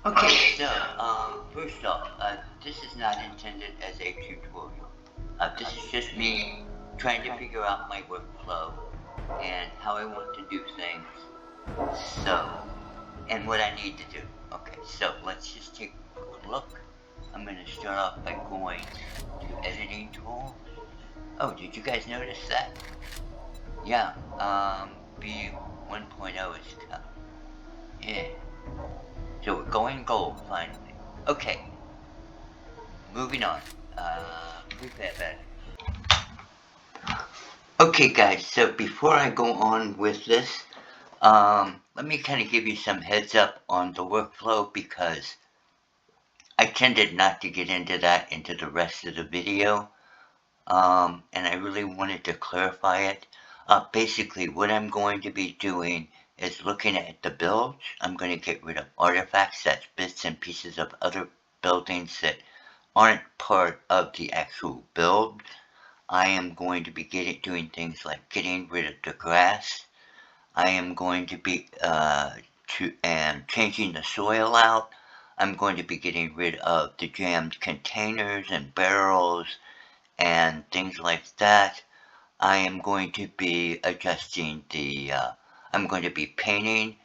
Okay, so, first off, this is not intended as a tutorial. This is just me trying to figure out my workflow and how I want to do things. So, and what I need to do. Okay, so let's just take a quick look. I'm going to start off by going to editing tools. Oh, did you guys notice that? Yeah, B 1.0 is coming. Yeah. So we're going gold finally. Okay, moving on. Prepare that. Okay, guys. So before I go on with this, let me kind of give you some heads up on the workflow because I tended not to get into that into the rest of the video, and I really wanted to clarify it. Basically, what I'm going to be doing is looking at the builds. I'm going to get rid of artifacts, that's bits and pieces of other buildings that aren't part of the actual build. I am going to be doing things like getting rid of the grass. I am going to be changing the soil out. I'm going to be getting rid of the jammed containers and barrels and things like that. I am going to be adjusting I'm going to be painting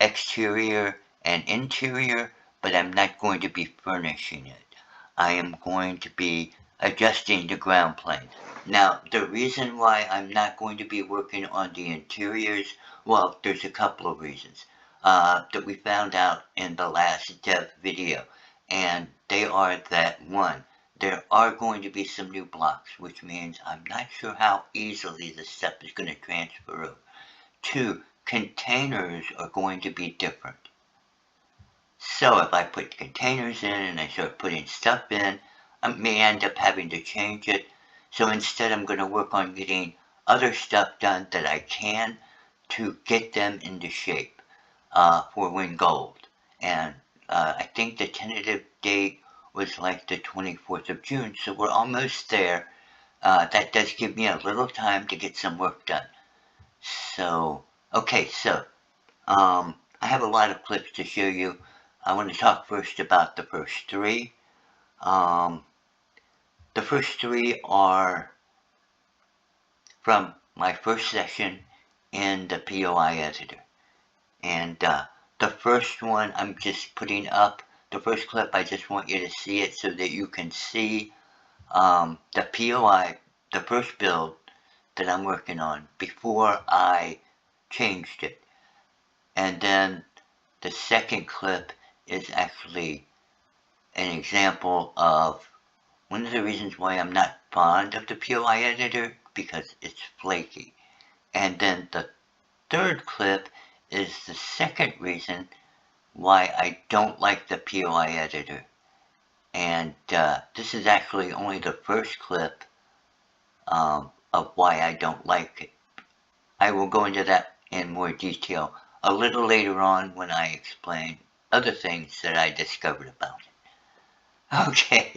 exterior and interior, but I'm not going to be furnishing it. I am going to be adjusting the ground plane. Now, the reason why I'm not going to be working on the interiors, well, there's a couple of reasons that we found out in the last dev video, and they are that one, there are going to be some new blocks, which means I'm not sure how easily this stuff is going to transfer over. Two, containers are going to be different. So if I put containers in and I start putting stuff in, I may end up having to change it. So instead I'm going to work on getting other stuff done that I can to get them into shape for Win Gold. And I think the tentative date was like the 24th of June, so we're almost there. That does give me a little time to get some work done. So, okay, so I have a lot of clips to show you. I want to talk first about the first three. The first three are from my first session in the POI editor. And the first one I'm just putting up, the first clip, I just want you to see it so that you can see the POI, the first build that I'm working on before I changed it. And then the second clip is actually an example of one of the reasons why I'm not fond of the POI editor, because it's flaky. And then the third clip is the second reason why I don't like the POI editor. And this is actually only the first clip of why I don't like it. I will go into that in more detail a little later on when I explain other things that I discovered about it. Okay,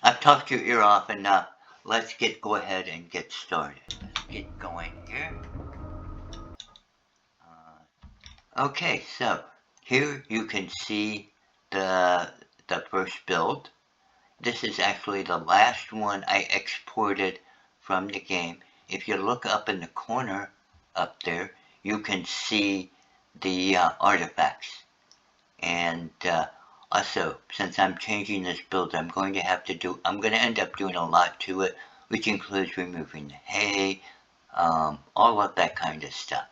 I've talked your ear off enough. Let's go ahead and get started. Let's get going here. Okay, so here you can see the first build. This is actually the last one I exported from the game. If you look up in the corner up there, you can see the artifacts. And also, since I'm changing this build, I'm going to end up doing a lot to it, which includes removing the hay, all of that kind of stuff,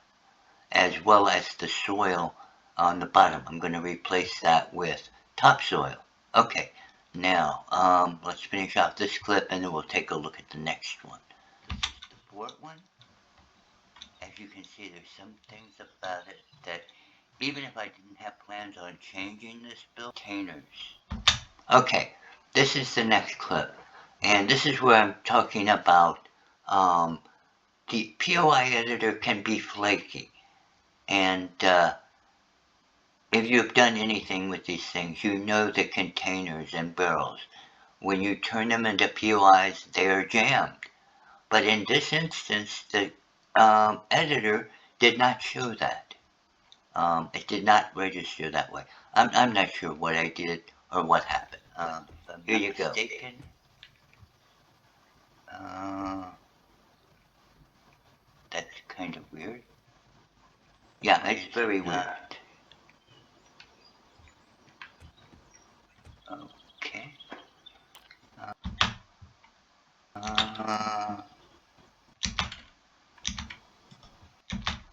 as well as the soil on the bottom. I'm going to replace that with topsoil. Okay, now let's finish off this clip and then we'll take a look at the next one. This is the fourth one. As you can see, there's some things about it that even if I didn't have plans on changing this build, containers. Okay, this is the next clip. And this is where I'm talking about the POI editor can be flaky. And if you've done anything with these things, you know that containers and barrels, when you turn them into POIs, they are jammed. But in this instance, the editor did not show that. It did not register that way. I'm not sure what I did or what happened. Here you go. That's kind of weird. Yeah, it's very weird. Okay.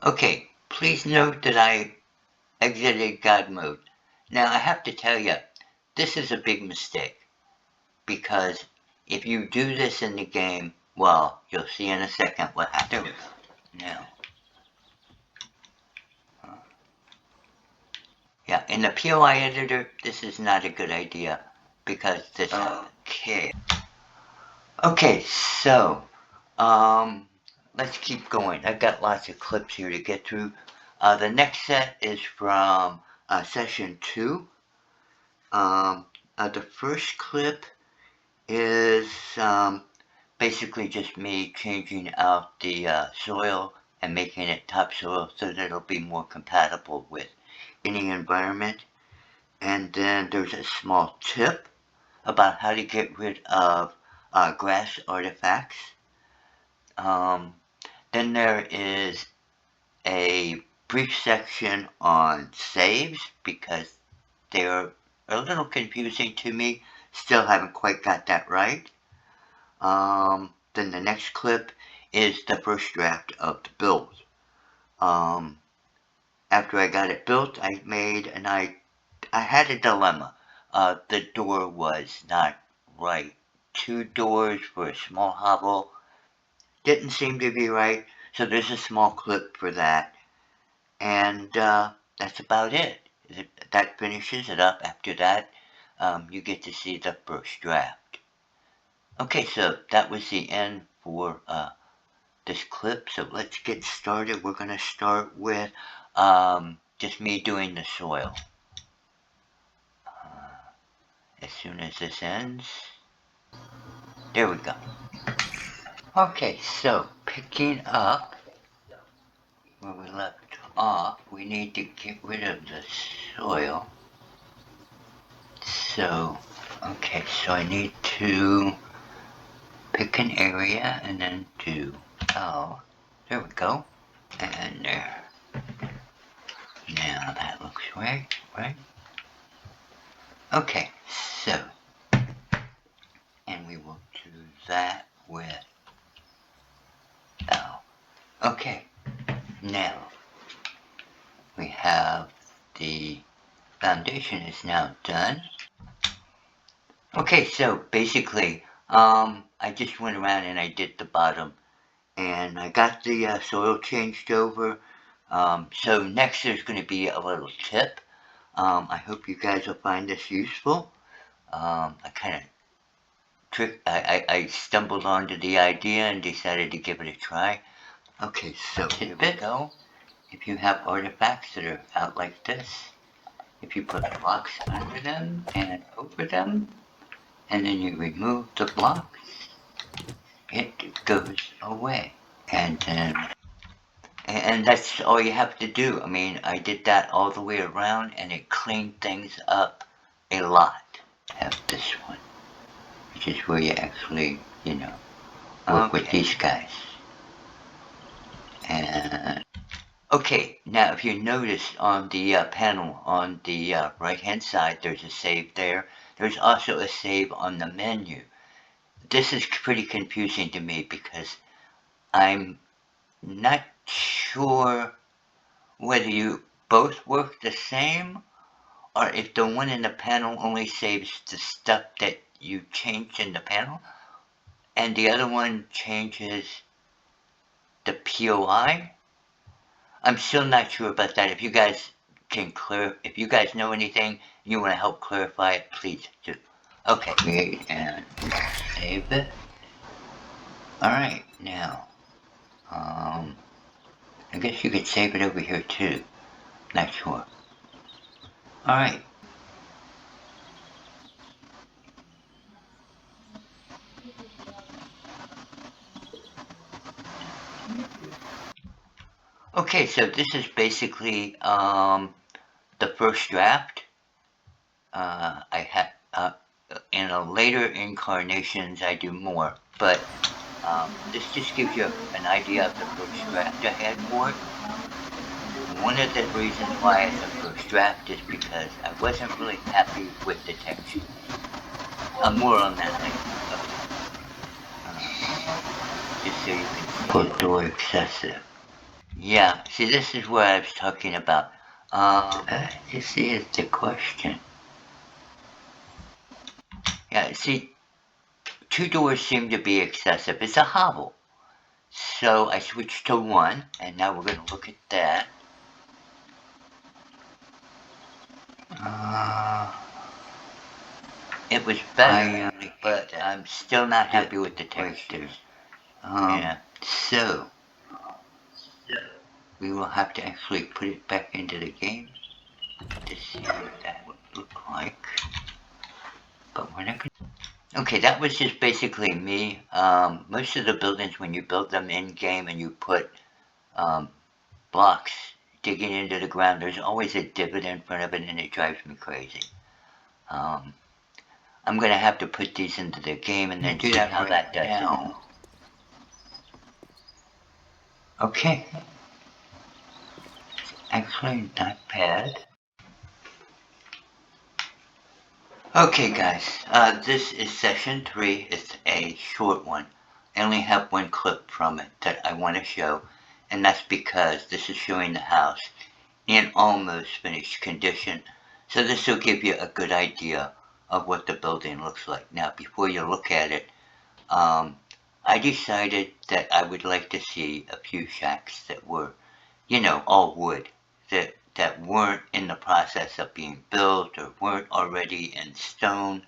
Okay, please note that I exited God mode. Now I have to tell you, this is a big mistake, because if you do this in the game, well, you'll see in a second what happens. Now, yeah, in the POI editor, this is not a good idea, because this happens. Okay, so, let's keep going. I've got lots of clips here to get through. The next set is from session 2. The first clip is basically just me changing out the soil and making it topsoil so that it'll be more compatible with any environment. And then there's a small tip about how to get rid of grass artifacts. Then there is a brief section on saves, because they're a little confusing to me. Still haven't quite got that right. Then the next clip is the first draft of the build. After I got it built, I had a dilemma. The door was not right. 2 doors for a small hovel didn't seem to be right, so there's a small clip for that. And that's about it. That finishes it up. After that, you get to see the first draft. Okay, so that was the end for this clip. So let's get started. We're going to start with just me doing the soil. As soon as this ends, there we go. Okay, so picking up where we left off, we need to get rid of the soil. So, okay, so I need to pick an area and then do, there we go. And there. Now that looks right? Okay, so, and we will do that with, okay, now we have the foundation is now done. Okay, so basically, I just went around and I did the bottom, and I got the soil changed over. So next there's going to be a little tip. I hope you guys will find this useful. I stumbled onto the idea and decided to give it a try. Okay, so here we go. If you have artifacts that are out like this, if you put blocks under them and over them, and then you remove the blocks, it goes away. And that's all you have to do. I mean, I did that all the way around, and it cleaned things up a lot. I have this one, which is where you actually, work with these guys. And okay, now if you notice on the panel on the right hand side, there's a save there. There's also a save on the menu. This is pretty confusing to me because I'm not sure whether you both work the same, or if the one in the panel only saves the stuff that you changed in the panel, and the other one changes the POI. I'm still not sure about that. If you guys if you guys know anything, you want to help clarify it, please do. Okay, create and save it. Alright, now, I guess you could save it over here too. Not sure. Alright. Okay, so this is basically the first draft. I have in a later incarnations I do more, but this just gives you an idea of the first draft I had for it. One of the reasons why it's a first draft is because I wasn't really happy with the texture. More on that later. Just so you can put door excessive. Yeah, see, this is what I was talking about. This is the question. Yeah, see, 2 doors seem to be excessive. It's a hovel. So I switched to 1, and now we're going to look at that. It was better, but I'm still not happy with the textures. Yeah, so we will have to actually put it back into the game to see what that would look like. But we're not going to. Okay, that was just basically me. Most of the buildings, when you build them in-game and you put blocks digging into the ground, there's always a divot in front of it, and it drives me crazy. I'm going to have to put these into the game and then see how that does. Now. Okay. It's actually not bad. Okay, guys. This is session 3. It's a short one. I only have one clip from it that I want to show, and that's because this is showing the house in almost finished condition. So this will give you a good idea of what the building looks like. Now, before you look at it, I decided that I would like to see a few shacks that were, you know, all wood, that weren't in the process of being built or weren't already in stone.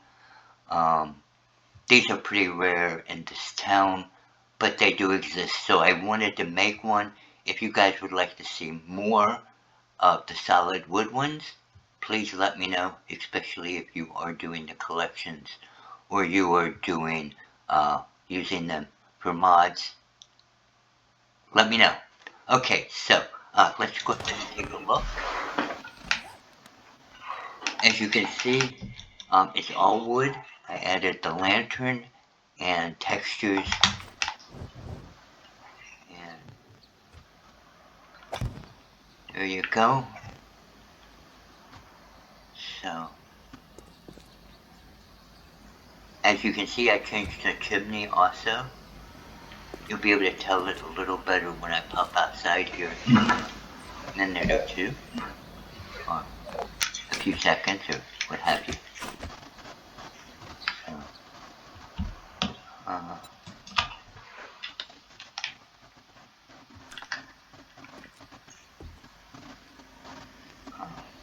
These are pretty rare in this town, but they do exist, so I wanted to make one. If you guys would like to see more of the solid wood ones, please let me know, especially if you are doing the collections or you are doing using them for mods. Let me know. Okay, so let's go ahead and take a look. As you can see, it's all wood. I added the lantern and textures, and there you go. So, as you can see, I changed the chimney also. You'll be able to tell it a little better when I pop outside here in a minute or two, or a few seconds, or what have you.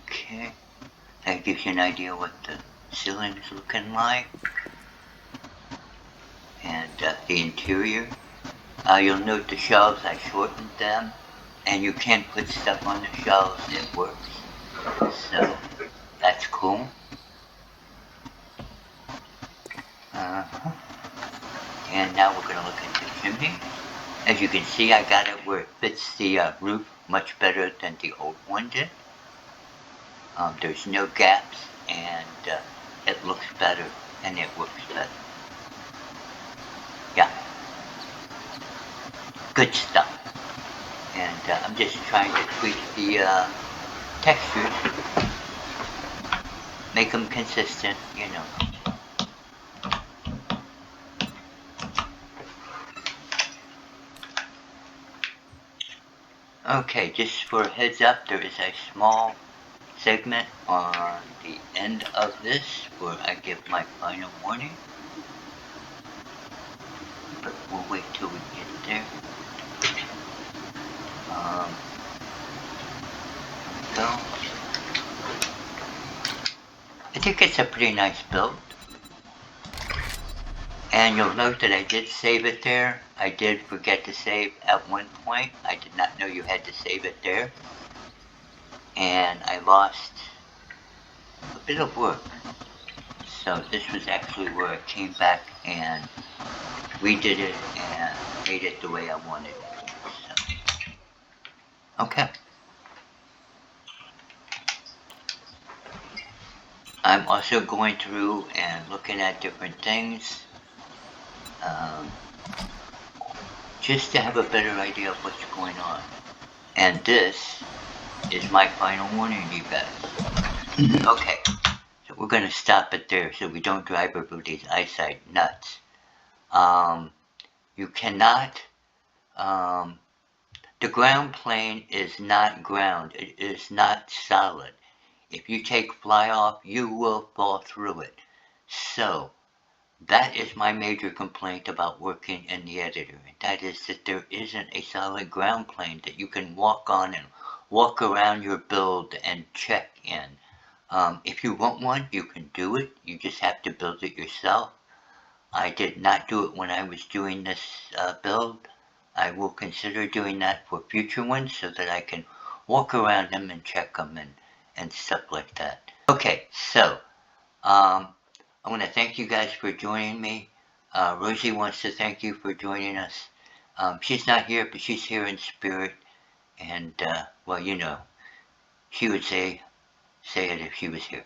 Okay, that gives you an idea what the ceiling is looking like, and the interior. You'll note the shelves, I shortened them, and you can put stuff on the shelves, it works. So, that's cool. And now we're going to look at the chimney. As you can see, I got it where it fits the roof much better than the old one did. There's no gaps, and it looks better, and it works better. Yeah. Good stuff. And I'm just trying to tweak the textures, make them consistent, you know. Okay, just for a heads up, there is a small segment on the end of this where I give my final warning. But we'll wait till we get there. So, I think it's a pretty nice build. And you'll note that I did save it there. I did forget to save at one point. I did not know you had to save it there. And I lost a bit of work. So this was actually where I came back and redid it and made it the way I wanted it. So, okay. I'm also going through and looking at different things, just to have a better idea of what's going on. And this is my final warning to you guys. Okay, so we're going to stop it there so we don't drive everybody's eyesight nuts. You cannot, the ground plane is not ground. It is not solid. If you take fly off, you will fall through it. So, that is my major complaint about working in the editor. And that is that there isn't a solid ground plane that you can walk on and walk around your build and check in. If you want one, you can do it. You just have to build it yourself. I did not do it when I was doing this build. I will consider doing that for future ones so that I can walk around them and check them and stuff like that. Okay, so I want to thank you guys for joining me. Rosie wants to thank you for joining us. She's not here, but she's here in spirit. And, well, you know, she would say it if she was here.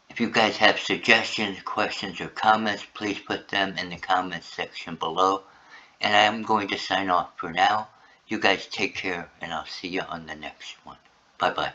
If you guys have suggestions, questions, or comments, please put them in the comments section below. And I am going to sign off for now. You guys take care, and I'll see you on the next one. Bye-bye.